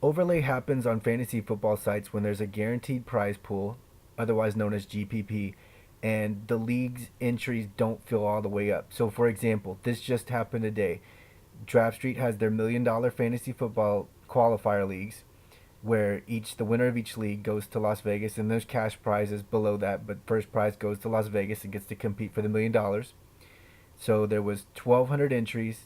Overlay happens on fantasy football sites when there's a guaranteed prize pool, otherwise known as GPP, and the league's entries don't fill all the way up. So, for example, this just happened today. Draftstreet has their $1 million fantasy football qualifier leagues, where the winner of each league goes to Las Vegas, and there's cash prizes below that, but first prize goes to Las Vegas and gets to compete for the $1 million. So there was 1,200 entries,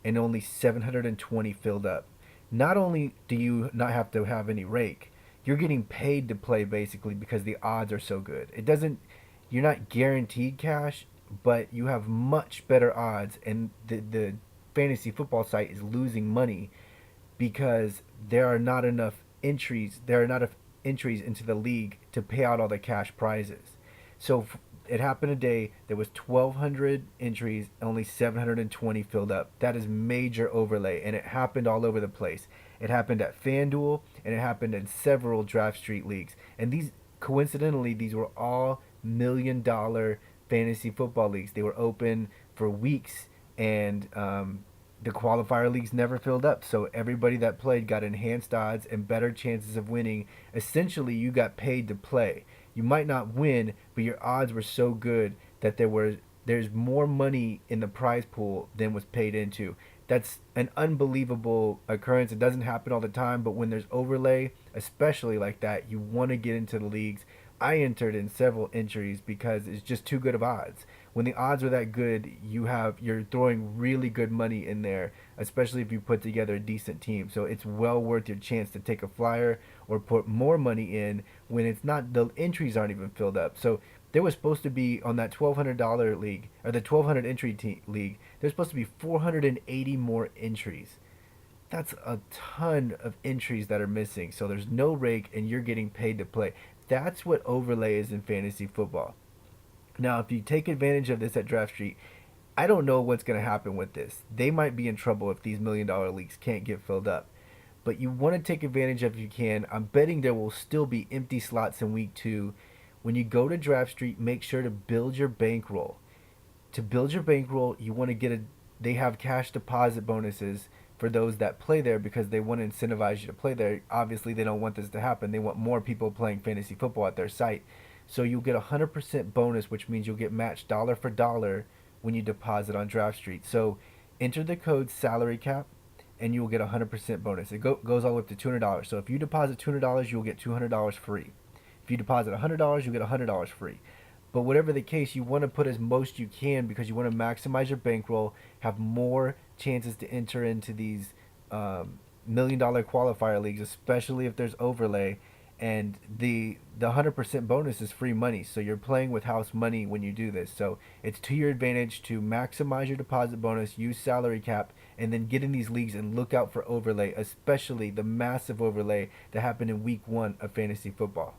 and only 720 filled up. Not only do you not have to have any rake, you're getting paid to play basically because the odds are so good. It doesn't You're not guaranteed cash, but you have much better odds, and the fantasy football site is losing money because there are not enough entries into the league to pay out all the cash prizes. So it happened today. There was 1,200 entries, only 720 filled up. That is major overlay, and it happened all over the place. It happened at FanDuel, and it happened in several Draft Street leagues. And these were all $1 million fantasy football leagues. They were open for weeks, and the qualifier leagues never filled up. So everybody that played got enhanced odds and better chances of winning. Essentially, you got paid to play. You might not win, but your odds were so good that there's more money in the prize pool than was paid into. That's an unbelievable occurrence. It doesn't happen all the time, but when there's overlay, especially like that, you want to get into the leagues. I entered in several entries because it's just too good of odds. When the odds are that good, you're throwing really good money in there, especially if you put together a decent team. So it's well worth your chance to take a flyer or put more money in when it's not the entries aren't even filled up. So there was supposed to be on that $1,200 league or the 1,200 league. There's supposed to be 480 more entries. That's a ton of entries that are missing. So there's no rake, and you're getting paid to play. That's what overlay is in fantasy football. Now, if you take advantage of this at Draft Street, I don't know what's going to happen with this. They might be in trouble if these $1 million leagues can't get filled up. But you want to take advantage of if you can. I'm betting there will still be empty slots in week 2. When you go to Draft Street, make sure to build your bankroll. To build your bankroll, you want to they have cash deposit bonuses for those that play there because they want to incentivize you to play there. Obviously, they don't want this to happen. They want more people playing fantasy football at their site. So you'll get a 100% bonus, which means you'll get matched dollar for dollar when you deposit on Draft Street. So enter the code salary cap, and you'll get a 100% bonus. It goes all the way up to $200. So if you deposit $200, you'll get $200 free. If you deposit $100, you'll get $100 free. But whatever the case, you want to put as most you can because you want to maximize your bankroll, have more chances to enter into these $1 million qualifier leagues, especially if there's overlay. And the 100% bonus is free money, so you're playing with house money when you do this. So it's to your advantage to maximize your deposit bonus, use salary cap, and then get in these leagues and look out for overlay, especially the massive overlay that happened in week 1 of fantasy football.